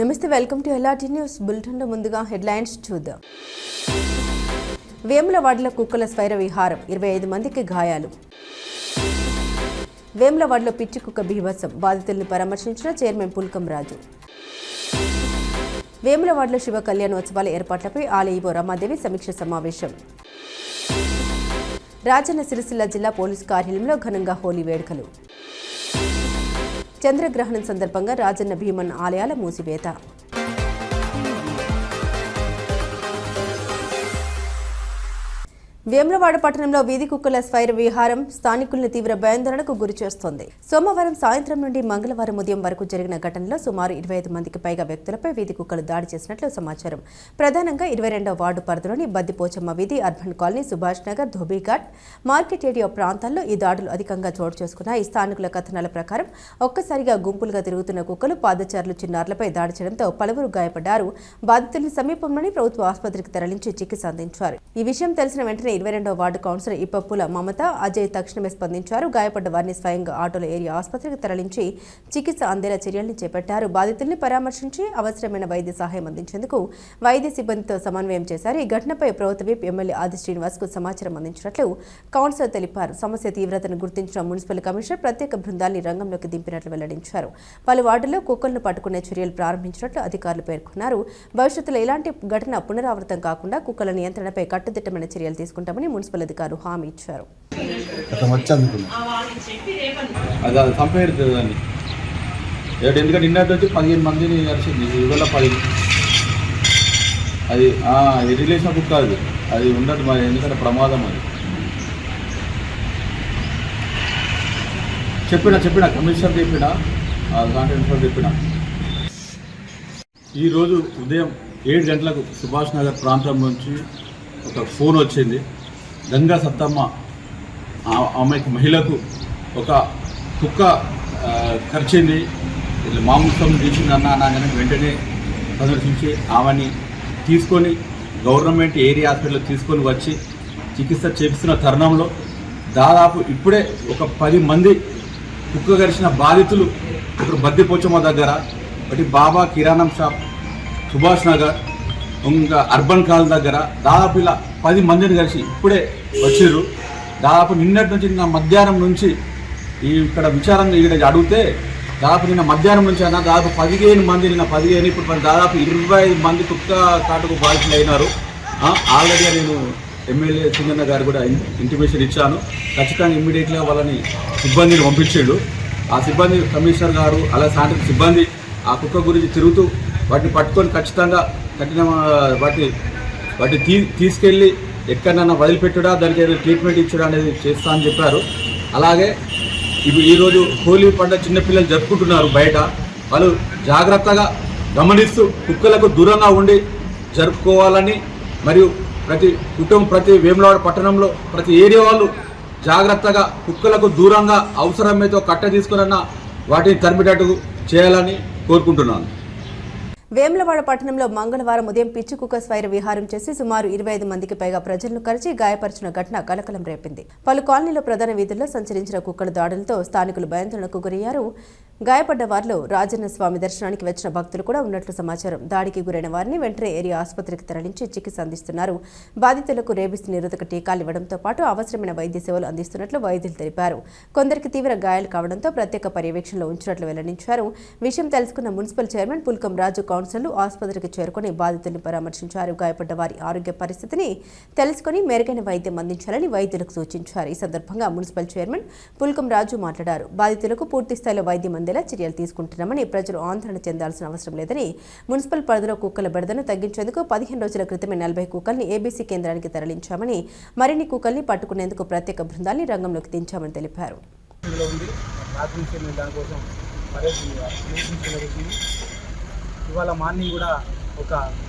నమస్తే, welcome to LRT news బులెటిన్లో ముందుగా హెడ్లైన్స్ చూద్దాం. వేములవాడలో కుక్కల స్వైర విహారం, 25 మందికి గాయాలు. వేములవాడలో పిచ్చి కుక్క బీభత్సం, బాధితులను పరామర్శించిన చైర్మన్ పుల్కం రాజు. వేములవాడలో శివ కళ్యాణోత్సవాల ఏర్పాట్లపై ఆలయ ఈవో రమాదేవి సమీక్ష సమావేశం. రాజన్న సిరిసిల్ల జిల్లా పోలీసు కార్యాలయంలో ఘనంగా హోలీ వేడుకలు. చంద్రగ్రహణం సందర్భంగా రాజన్న భీమన్ ఆలయాల మూసివేత. వేములవాడ పట్టణంలో వీధి కుక్కల స్వైర విహారం స్థానికులను తీవ్ర భయాందోళనకు గురిచేస్తోంది. సోమవారం సాయంత్రం నుండి మంగళవారం ఉదయం వరకు జరిగిన ఘటనలో సుమారు 25 మందికి పైగా వ్యక్తులపై వీధి కుక్కలు దాడి చేసినట్లు సమాచారం. ప్రధానంగా 22వ వార్డు పరిధిలోని బద్దిపోచమ్మ వీధి, urban colony, Subhash Nagar, dhobi ghat, market area ప్రాంతాల్లో ఈ దాడులు అధికంగా చోటు చేసుకున్నాయి. స్థానికుల కథనాల ప్రకారం ఒక్కసారిగా గుంపులుగా తిరుగుతున్న కుక్కలు పాదచారులు, చిన్నారులపై దాడి చేయడంతో పలువురు గాయపడ్డారు. బాధితులను సమీపంలోని ప్రభుత్వ ఆసుపత్రికి తరలించి చికిత్స అందించారు. ఈ విషయం తెలిసిన వెంటనే 22వ వార్డు కౌన్సిలర్ ఇప్పప్పుల మమత, అజయ్ తక్షణమే స్పందించారు. గాయపడ్డ వారిని స్వయంగా ఆటోలో ఏరియా ఆసుపత్రికి తరలించి చికిత్స అందేలా చర్యలను చేపట్టారు. బాధితుల్ని పరామర్శించి అవసరమైన వైద్య సహాయం అందించేందుకు వైద్య సిబ్బందితో సమన్వయం చేశారు. ఈ ఘటనపై ప్రభుత్వ విప్ ఎమ్మెల్యే ఆది శ్రీనివాస్ కు సమాచారం అందించినట్లు కౌన్సిలర్ తెలిపారు. సమస్య తీవ్రతను గుర్తించిన మున్సిపల్ కమిషనర్ ప్రత్యేక బృందాన్ని రంగంలోకి దింపినట్లు వెల్లడించారు. పలు వార్డుల్లో కుక్కలను పట్టుకునే చర్యలు ప్రారంభించినట్లు అధికారులు పేర్కొన్నారు. భవిష్యత్తులో ఇలాంటి ఘటన పునరావృతం కాకుండా కుక్కల నియంత్రణపై కట్టుదిట్టమైన చర్యలు తీసుకుంటామని మున్సిపల్ అధికారులు హామీ ఇచ్చారు. ఎందుకంటే నిన్న వచ్చి 15 మందిని కలిసింది. ఇవాళ 10 అది రిలేషన్ కుక్క అది ఉండదు మరి, ఎందుకంటే ప్రమాదం అది. చెప్పిన కమిషనర్ చెప్పిన ఈరోజు ఉదయం 7 గంటలకు సుభాష్ నగర్ ప్రాంతం నుంచి ఒక ఫోన్ వచ్చింది. గంగా సత్తమ్మ ఆమెకు మహిళకు ఒక కుక్క కరిచింది, మాంసం తీసింది అన్నాగానే వెంటనే సందర్శించి ఆమెని తీసుకొని గవర్నమెంట్ ఏరియా హాస్పిటల్ తీసుకొని వచ్చి చికిత్స చేపిస్తున్న తరుణంలో దాదాపు ఇప్పుడే ఒక 10 మంది కుక్క కరిచిన బాధితులు ఒకరు బద్దిపోచమ్మ దగ్గర, ఒకటి బాబా కిరాణం షాప్ సుభాష్ నగర్, ఇంకా అర్బన్ కాలనీ దగ్గర దాదాపు ఇలా 10 మందిని కలిసి ఇప్పుడే వచ్చారు. దాదాపు నిన్నటి నుంచి నిన్న మధ్యాహ్నం నుంచి ఇక్కడ విచారంగా ఇక్కడ అడిగితే దాదాపు నిన్న మధ్యాహ్నం నుంచి అన్న దాదాపు 15 మంది, నిన్న 15, ఇప్పుడు దాదాపు 25 మంది కుక్క కాటుకు బాధితులు అయినారు. ఆల్రెడీ నేను ఎమ్మెల్యే సింగన్న గారు కూడా ఇంటిమేషన్ ఇచ్చాను. ఖచ్చితంగా ఇమ్మీడియట్గా వాళ్ళని సిబ్బందిని పంపించాడు. ఆ సిబ్బంది కమిషనర్ గారు అలా సాయంత్రం సిబ్బంది ఆ కుక్క గురించి తిరుగుతూ వాటిని పట్టుకొని ఖచ్చితంగా కఠిన వాటి తీసుకెళ్ళి ఎక్కడన్నా వదిలిపెట్టుడా, దానికి ఏదైనా ట్రీట్మెంట్ ఇచ్చడా అనేది చేస్తా అని చెప్పారు. అలాగే ఇప్పుడు ఈరోజు హోలీ పండుగ చిన్నపిల్లలు జరుపుకుంటున్నారు బయట. వాళ్ళు జాగ్రత్తగా గమనిస్తూ కుక్కలకు దూరంగా ఉండి జరుపుకోవాలని, మరియు ప్రతి వేములవాడ పట్టణంలో ప్రతి ఏరియా వాళ్ళు జాగ్రత్తగా కుక్కలకు దూరంగా అవసరమైతే కట్ట తీసుకున్న వాటిని తరిమిటట్టు చేయాలని కోరుకుంటున్నాను. వేములవాడ పట్టణంలో మంగళవారం ఉదయం పిచ్చి కుక్క స్వైర విహారం చేసి సుమారు 25 మందికి పైగా ప్రజలను కరిచి గాయపరిచిన ఘటన కలకలం రేపింది. పలు కాలనీలో ప్రధాన వీధుల్లో సంచరించిన కుక్కల దాడులతో స్థానికులు భయాందోళనకు గురయ్యారు. గాయపడ్డ వారిలో రాజన్న స్వామి దర్శనానికి వచ్చిన భక్తులు కూడా ఉన్నట్లు సమాచారం. దాడికి గురైన వారిని వెంటనే ఏరియా ఆసుపత్రికి తరలించి చికిత్స అందిస్తున్నారు. బాధితులకు రేబిస్ నిరోధక టీకాలు ఇవ్వడంతో పాటు అవసరమైన వైద్య సేవలు అందిస్తున్నట్లు వైద్యులు తెలిపారు. కొందరికి తీవ్ర గాయాలు కావడంతో ప్రత్యేక పర్యవేక్షణలో ఉంచినట్లు వెల్లడించారు. విషయం తెలుసుకున్న మున్సిపల్ చైర్మన్ పుల్కం రాజు కౌన్సిలర్లు ఆసుపత్రికి చేరుకుని బాధితులను పరామర్శించారు. గాయపడ్డ వారి ఆరోగ్య పరిస్థితిని తెలుసుకుని మెరుగైన వైద్యం అందించాలని వైద్యులకు సూచించారు. ఈ సందర్భంగా మున్సిపల్ చైర్మన్ పుల్కం రాజు మాట్లాడారు. బాధితులకు పూర్తి స్థాయిలో వైద్యం అందేలా చర్యలు తీసుకుంటున్నామని, ప్రజలు ఆందోళన చెందాల్సిన అవసరం లేదని, మున్సిపల్ పరిధిలో కుక్కల బెడదను తగ్గించేందుకు 15 రోజుల క్రితమే 40 కుక్కల్ని ఏబీసీ కేంద్రానికి తరలించామని, మరిన్ని కుక్కల్ని పట్టుకునేందుకు ప్రత్యేక బృందాన్ని రంగంలోకి దించామని తెలిపారు. ఇవాళ మార్నింగ్ కూడా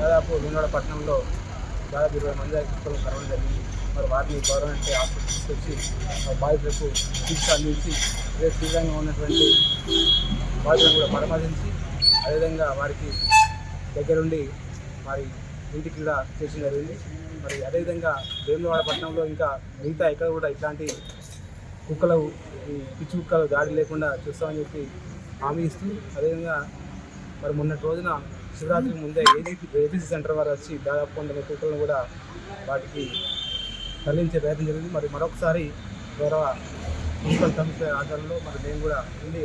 దాదాపు వేములవాడ పట్టణంలో దాదాపు 20 మంది కుక్కలను కరవడం జరిగింది. మరి వారిని గవర్నమెంట్ హాస్పిటల్ తీసుకొచ్చి బాధితులకు చికిత్స అందించి తీవ్రంగా ఉన్నటువంటి బాధితులను కూడా పరామర్శించి అదేవిధంగా వారికి దగ్గరుండి వారి ఇంటికి కూడా చేసిన జరిగింది. మరి అదేవిధంగా వేములవాడ పట్టణంలో ఇంకా మిగతా ఎక్కడ కూడా ఇట్లాంటి కుక్కలు, పిచ్చి కుక్కలు దాడి లేకుండా చూస్తామని చెప్పి హామీ ఇస్తూ, అదేవిధంగా మరి మొన్నటి రోజున శివరాత్రికి ముందే ఏబీసీ సెంటర్ వారు వచ్చి దాదాపు 100 కుక్కలను కూడా వాటికి తరలించే ప్రయత్నం జరిగింది. మరి మరొకసారి గౌరవ మున్సిపల్ కమిషనర్ ఆధ్వర్యంలో మరి మేము కూడా వెళ్ళి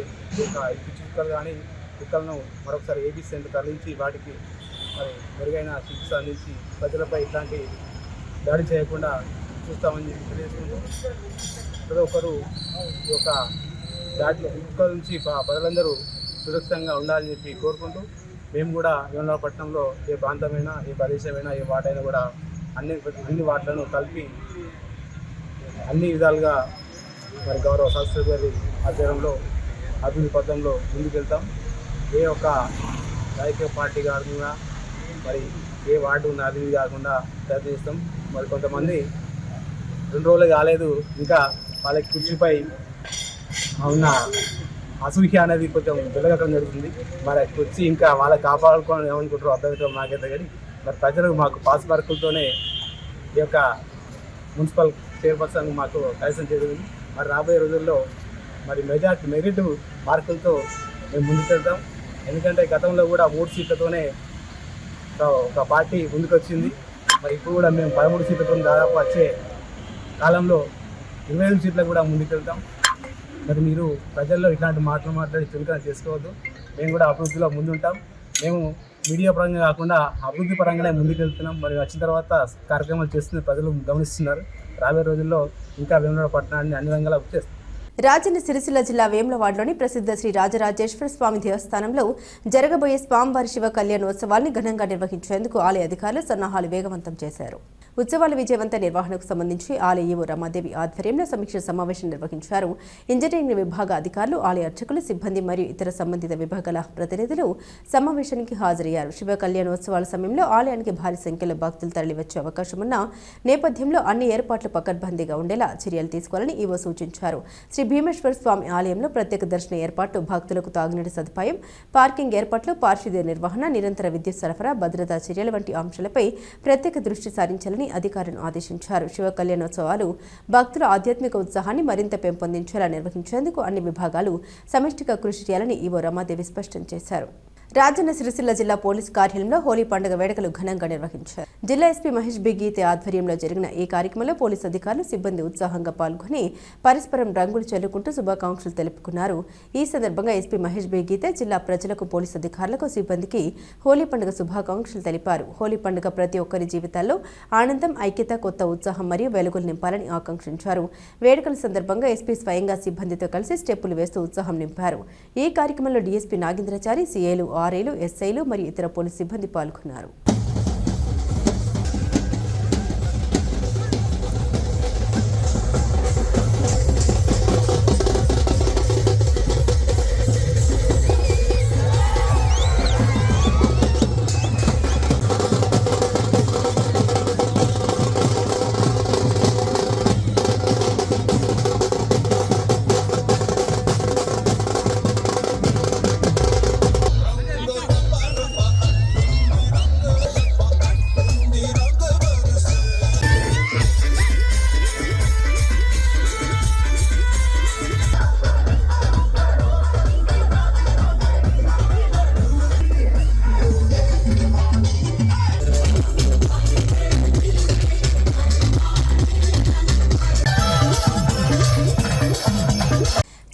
ఈ పిచ్చి కుక్కలు కానీ కుక్కలను మరొకసారి ఏబీసీ సెంటర్ తరలించి వాటికి మరి మెరుగైన చికిత్స అందించి ప్రజలపై ఇట్లాంటి దాడి చేయకుండా చూస్తామని చెప్పి తెలియజేసుకుంటూ ప్రతి ఒక్కరు ఈ యొక్క దాడిలో కుక్కల నుంచి ప్రజలందరూ సురక్షితంగా ఉండాలని చెప్పి కోరుకుంటూ మేము కూడా వేములవాడపట్నంలో ఏ ప్రాంతమైనా ఏ ప్రదేశమైనా ఏ వాటైనా కూడా అన్ని వాటిలను కలిపి అన్ని విధాలుగా మరి గౌరవ శాస్త్రి గారి ఆధ్వర్యంలో అభివృద్ధి పథంలో ముందుకెళ్తాం. ఏ ఒక్క రాజకీయ పార్టీ కాకుండా మరి ఏ వార్డు ఉన్న అభివృద్ధి కాకుండా ప్రయత్నిస్తాం. మరి కొంతమంది 2 రోజులు కాలేదు ఇంకా వాళ్ళకి కుర్చీపై ఉన్న అసూహ్య అనేది కొంచెం వెలగటం జరుగుతుంది. మరి కుర్చీ ఇంకా వాళ్ళకి కాపాడుకోవాలని ఏమనుకుంటారో అర్థమవుతాం నాకైతే. కానీ మరి ప్రజలకు మాకు పాస్ మార్కులతోనే ఈ యొక్క మున్సిపల్ చైర్పర్సన్ మాకు కైసం జరిగింది. మరి రాబోయే రోజుల్లో మరి మెరిట్ మార్కులతో మేము ముందుకెళ్తాం. ఎందుకంటే గతంలో కూడా 3 సీట్లతోనే ఒక పార్టీ ముందుకు వచ్చింది. మరి ఇప్పుడు కూడా మేము 13 సీట్లతో దాదాపు వచ్చే కాలంలో 25 సీట్లకు కూడా ముందుకెళ్తాం. మరి మీరు ప్రజల్లో ఇట్లాంటి మాట్లాడి చులకన చేసుకోవద్దు. మేము కూడా అభివృద్ధిలో ముందుంటాం. మేము మీడియా పరంగా కాకుండా అభివృద్ధి పరంగానే ముందుకెళ్తున్నాం. మరి వచ్చిన తర్వాత కార్యక్రమాలు చేస్తున్న ప్రజలు గమనిస్తున్నారు. రాబోయే రోజుల్లో ఇంకా వేములవాడపట్నాన్ని అన్ని రంగాల చేస్తాం. రాజన్న సిరిసిల్ల జిల్లా వేములవాడలోని ప్రసిద్ధ శ్రీ రాజరాజేశ్వర స్వామి దేవస్థానంలో జరగబోయే స్వామివారి శివ కళ్యాణోత్సవాల్ని ఘనంగా నిర్వహించేందుకు ఆలయ అధికారులు సన్నాహాలు వేగవంతం చేశారు. ఉత్సవాల విజయవంత నిర్వహణకు సంబంధించి ఆలయ ఈవో రమాదేవి ఆధ్వర్యంలో సమీక్ష సమావేశం నిర్వహించారు. ఇంజనీరింగ్ విభాగ అధికారులు, ఆలయ అర్చకులు, సిబ్బంది మరియు ఇతర సంబంధిత విభాగాల ప్రతినిధులు సమావేశానికి హాజరయ్యారు. శివ కళ్యాణోత్సవాల సమయంలో ఆలయానికి భారీ సంఖ్యలో భక్తులు తరలివచ్చే అవకాశం ఉన్న నేపథ్యంలో అన్ని ఏర్పాట్లు పకడ్బందీగా ఉండేలా చర్యలు తీసుకోవాలని ఈవో సూచించారు. శ్రీ భీమేశ్వర స్వామి ఆలయంలో ప్రత్యేక దర్శన ఏర్పాటు, భక్తులకు తాగునీటి సదుపాయం, పార్కింగ్ ఏర్పాట్లు, పారిశుద్ధ్య నిర్వహణ, నిరంతర విద్యుత్ సరఫరా, భద్రతా చర్యల వంటి అంశాలపై ప్రత్యేక దృష్టి సారించాలని అధికారులను ఆదేశించారు. శివ కళ్యాణోత్సవాలు భక్తుల ఆధ్యాత్మిక ఉత్సాహాన్ని మరింత పెంపొందించేలా నిర్వహించేందుకు అన్ని విభాగాలు సమిష్టిగా కృషి చేయాలని ఈవో రమాదేవి స్పష్టం చేశారు. రాజన్న సిరిసిల్ల జిల్లా పోలీసు కార్యాలయంలో హోలీ పండుగ వేడుకలు ఘనంగా నిర్వహించారు. జిల్లా ఎస్పీ మహేష్ బి గీతే ఆధ్వర్యంలో జరిగిన ఈ కార్యక్రమంలో పోలీసు అధికారులు, సిబ్బంది ఉత్సాహంగా పాల్గొని పరస్పరం రంగులు చల్లుకుంటూ శుభాకాంక్షలు తెలుపుకున్నారు. ఈ సందర్భంగా ఎస్పీ మహేష్ బి గీతే జిల్లా ప్రజలకు, పోలీసు అధికారులకు, సిబ్బందికి హోలీ పండుగ శుభాకాంక్షలు తెలిపారు. హోలీ పండుగ ప్రతి ఒక్కరి జీవితాల్లో ఆనందం, ఐక్యత, కొత్త ఉత్సాహం మరియు వెలుగులు నింపాలని ఆకాంక్షించారు. వేడుకల సందర్భంగా ఎస్పీ స్వయంగా సిబ్బందితో కలిసి స్టెప్పులు వేస్తూ ఉత్సాహం నింపారు. ఈ కార్యక్రమంలో డీఎస్పీ నాగేంద్రచారి, సీఏలు, ఆర్ఐలు, ఎస్ఐలు మరియు ఇతర పోలీసు సిబ్బంది పాల్గొన్నారు.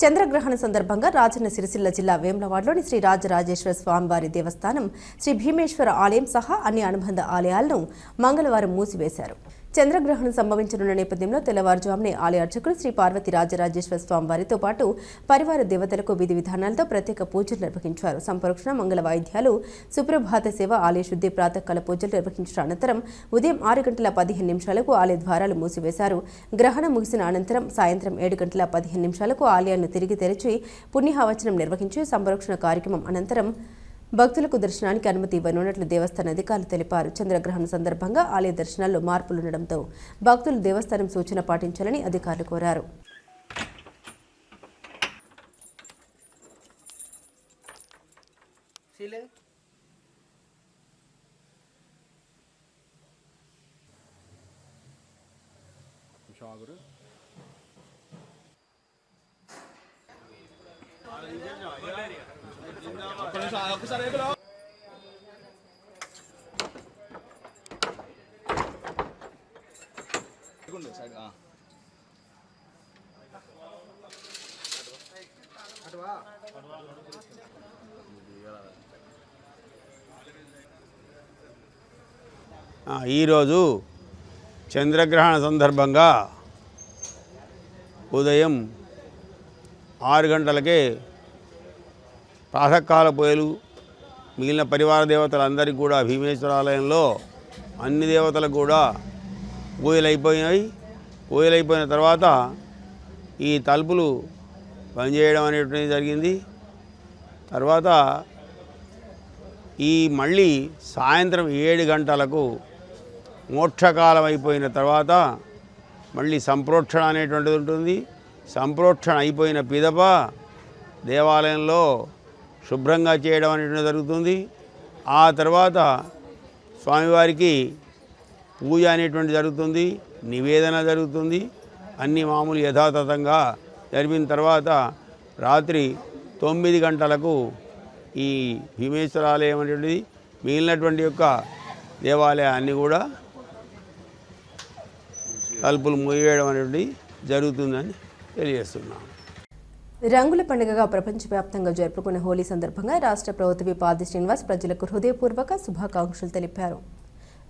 చంద్రగ్రహణ సందర్భంగా రాజన్న సిరిసిల్ల జిల్లా వేములవాడలోని శ్రీ రాజరాజేశ్వర స్వామివారి దేవస్థానం, శ్రీ భీమేశ్వర ఆలయం సహా అన్ని అనుబంధ ఆలయాలను మంగళవారం మూసివేశారు. చంద్రగ్రహణం సంభవించనున్న నేపథ్యంలో తెల్లవారుజామునే ఆలయ అర్చకులు శ్రీ పార్వతి రాజరాజేశ్వర స్వామివారితో పాటు పరివార దేవతలకు విధి విధానాలతో ప్రత్యేక పూజలు నిర్వహించారు. సంప్రోక్షణ, మంగళ వాయిద్యాలు, సుప్రభాత సేవ, ఆలయ శుద్ధి, ప్రాతకాల పూజలు నిర్వహించిన అనంతరం ఉదయం 6:15 ఆలయ ద్వారాలు మూసివేశారు. గ్రహణం ముగిసిన అనంతరం సాయంత్రం 7:15 ఆలయాలను తిరిగి తెరిచి పుణ్యహవచనం నిర్వహించి సంప్రోక్షణ కార్యక్రమం అనంతరం భక్తులకు దర్శనానికి అనుమతి ఇవ్వనున్నట్లు దేవస్థాన అధికారులు తెలిపారు. చంద్రగ్రహణం సందర్భంగా ఆలయ దర్శనాల్లో మార్పులుండడంతో భక్తులు దేవస్థానం సూచన పాటించాలని అధికారులు కోరారు. ఈరోజు చంద్రగ్రహణ సందర్భంగా ఉదయం 6 గంటలకే ప్రాతకాల పూజలు మిగిలిన పరివార దేవతలందరికీ కూడా భీమేశ్వర ఆలయంలో అన్ని దేవతలకు కూడా పూజలు అయిపోయినాయి. పూజలు అయిపోయిన తర్వాత ఈ తలుపులు బంద్ చేయడం అనేటువంటిది జరిగింది. తర్వాత ఈ మళ్ళీ సాయంత్రం 7 గంటలకు మోక్షకాలం అయిపోయిన తర్వాత మళ్ళీ సంప్రోక్షణ అనేటువంటిది ఉంటుంది. సంప్రోక్షణ అయిపోయిన పిదప దేవాలయంలో శుభ్రంగా చేయడం అనేటువంటిది జరుగుతుంది. ఆ తర్వాత స్వామివారికి పూజ అనేటువంటి జరుగుతుంది, నివేదన జరుగుతుంది. అన్ని మామూలు యథాతథంగా జరిపిన తర్వాత రాత్రి 9 గంటలకు ఈ భీమేశ్వర ఆలయం అనేటువంటిది మిగిలినటువంటి యొక్క దేవాలయాన్ని కూడా తలుపులు మూయవేయడం అనేటువంటి జరుగుతుందని తెలియజేస్తున్నాం. రంగుల పండుగగా ప్రపంచవ్యాప్తంగా జరుపుకున్న హోలీ సందర్భంగా రాష్ట్ర ప్రభుత్వ పాది శ్రీనివాస్ ప్రజలకు హృదయపూర్వక శుభాకాంక్షలు తెలిపారు.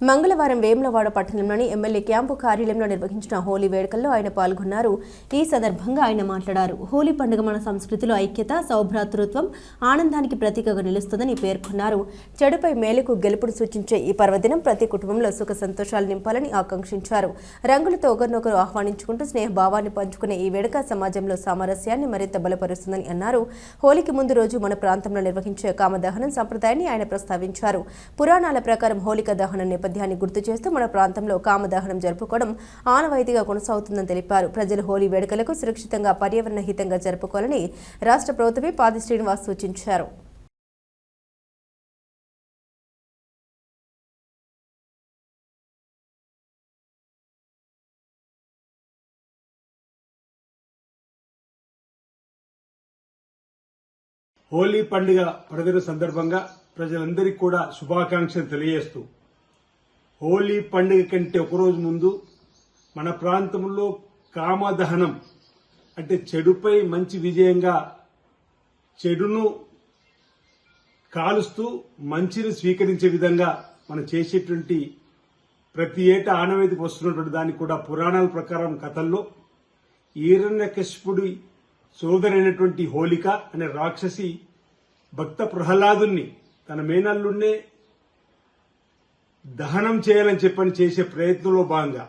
మంగళవారం వేములవాడ పట్టణంలోని ఎమ్మెల్యే క్యాంపు కార్యాలయంలో నిర్వహించిన హోలీ వేడుకల్లో ఆయన పాల్గొన్నారు. ఈ సందర్భంగా ఆయన మాట్లాడారు. హోలీ పండుగ మన సంస్కృతిలో ఐక్యత, సౌభ్రాతృత్వం, ఆనందానికి ప్రతీకగా నిలుస్తుందని పేర్కొన్నారు. చెడుపై మేలుకు గెలుపును సూచించే ఈ పర్వదినం ప్రతి కుటుంబంలో సుఖ సంతోషాలు నింపాలని ఆకాంక్షించారు. రంగులతో ఒకరినొకరు ఆహ్వానించుకుంటూ స్నేహభావాన్ని పంచుకునే ఈ వేడుక సమాజంలో సామరస్యాన్ని మరింత బలపరుస్తుందని అన్నారు. హోలీకి ముందు రోజు మన ప్రాంతంలో నిర్వహించే కామదహనం సంప్రదాయాన్ని ఆయన ప్రస్తావించారు. పురాణాల ప్రకారం హోలిక దహనం నేపథ్యాన్ని గుర్తు చేస్తూ మన ప్రాంతంలో కామదహనం జరుపుకోవడం ఆనవాయితీగా కొనసాగుతుందని తెలిపారు. ప్రజలు హోలీ వేడుకలకు సురక్షితంగా, పర్యావరణ హితంగా జరుపుకోవాలని రాష్ట్ర ప్రభుత్వ పాది శ్రీనివాస్ సూచించారు. హోలీ పండుగ పర్వదిన సందర్భంగా ప్రజలందరికీ కూడా శుభాకాంక్షలు తెలియజేస్తూ, హోలీ పండుగ కంటే ఒకరోజు ముందు మన ప్రాంతంలో కామదహనం అంటే చెడుపై మంచి విజయంగా చెడును కాలుస్తూ మంచిని స్వీకరించే విధంగా మనం చేసేటువంటి ప్రతి ఏటా ఆనవాయితీకి వస్తున్నటువంటి దానికి కూడా పురాణాల ప్రకారం కథల్లో హిరణ్యకశిపుడి సోదరైనటువంటి హోలిక అనే రాక్షసి భక్త ప్రహ్లాదుని తన మేనల్లున్నే దహనం చేయాలని చెప్పని చేసే ప్రయత్నంలో భాగంగా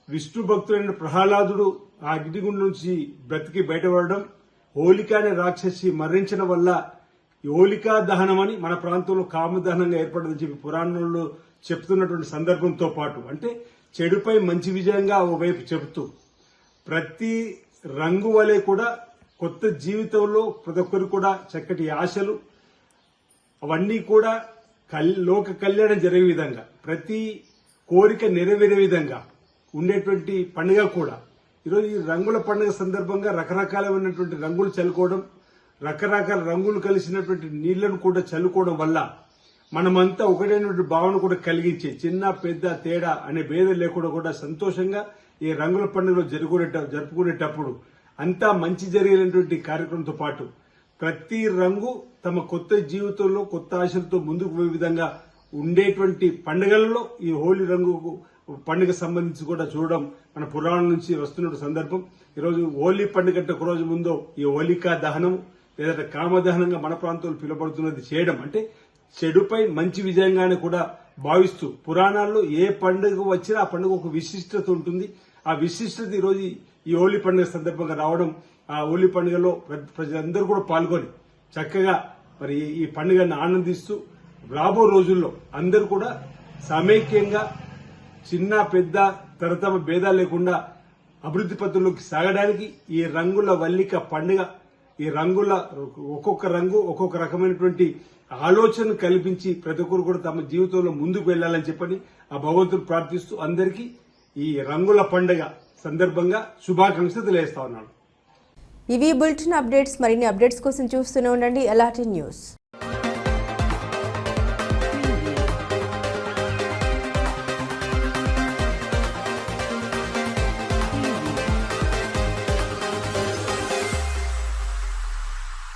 విష్ణు భక్తుడైన ప్రహ్లాదుడు ఆ అగ్నిగుండం నుంచి బ్రతికి బయటపడడం, హోలిక అనే రాక్షసి మరణించడం వల్ల హోలికా దహనం అని మన ప్రాంతంలో కామదహనంగా ఏర్పడిందని చెప్పి పురాణంలో చెప్తున్నటువంటి సందర్భంతో పాటు, అంటే చెడుపై మంచి విజయంగా ఓవైపు చెబుతూ ప్రతి రంగు వలె కూడా కొత్త జీవితంలో ప్రతి ఒక్కరు కూడా చక్కటి ఆశలు అవన్నీ కూడా లోక కళ్యాణం జరిగే విధంగా, ప్రతి కోరిక నెరవేరే విధంగా ఉండేటువంటి పండుగ కూడా ఈరోజు ఈ రంగుల పండుగ సందర్భంగా రకరకాలైనటువంటి రంగులు చల్లుకోవడం, రకరకాల రంగులు కలిసినటువంటి నీళ్లను కూడా చల్లుకోవడం వల్ల మనమంతా ఒకటైనటువంటి భావన కూడా కలిగించే చిన్న పెద్ద తేడా అనే భేదం లేకుండా కూడా సంతోషంగా ఈ రంగుల పండుగలో జరుపుకునేటప్పుడు అంతా మంచి జరిగేటువంటి కార్యక్రమంతో పాటు ప్రతి రంగు తమ కొత్త జీవితంలో కొత్త ఆశలతో ముందుకు పోయే విధంగా ఉండేటువంటి పండుగలలో ఈ హోలీ రంగు పండుగ సంబంధించి కూడా చూడడం మన పురాణం నుంచి వస్తున్న సందర్భం. ఈరోజు హోలీ పండుగ అంటే ఒక రోజు ముందో ఈ హోలికా దహనం లేదా కామదహనంగా మన ప్రాంతంలో పిలువబడుతున్నది చేయడం అంటే చెడుపై మంచి విజయంగానే కూడా భావిస్తూ, పురాణాల్లో ఏ పండుగ వచ్చినా ఆ పండుగ ఒక విశిష్టత ఉంటుంది. ఆ విశిష్టత ఈరోజు ఈ హోలీ పండుగ సందర్భంగా రావడం, ఆ హోలీ పండుగలో ప్రజలందరూ కూడా పాల్గొని చక్కగా మరి ఈ పండుగను ఆనందిస్తూ రాబో రోజుల్లో అందరూ కూడా సమైక్యంగా చిన్న పెద్ద తరతమ భేదాలు లేకుండా అభివృద్ధి పథంలోకి సాగడానికి ఈ రంగుల వల్లిక పండుగ, ఈ రంగుల ఒక్కొక్క రంగు ఒక్కొక్క రకమైనటువంటి ఆలోచన కల్పించి ప్రతి ఒక్కరు కూడా తమ జీవితంలో ముందుకు వెళ్లాలని చెప్పని ఆ భగవంతుడు ప్రార్థిస్తూ అందరికీ ఈ రంగుల పండుగ సందర్భంగా శుభాకాంక్షలు తెలియజేస్తా ఉన్నాను. ఇవి బులెటిన్ అప్డేట్స్. మరిన్ని అప్డేట్స్ కోసం చూస్తూనే ఉండండి LRT న్యూస్.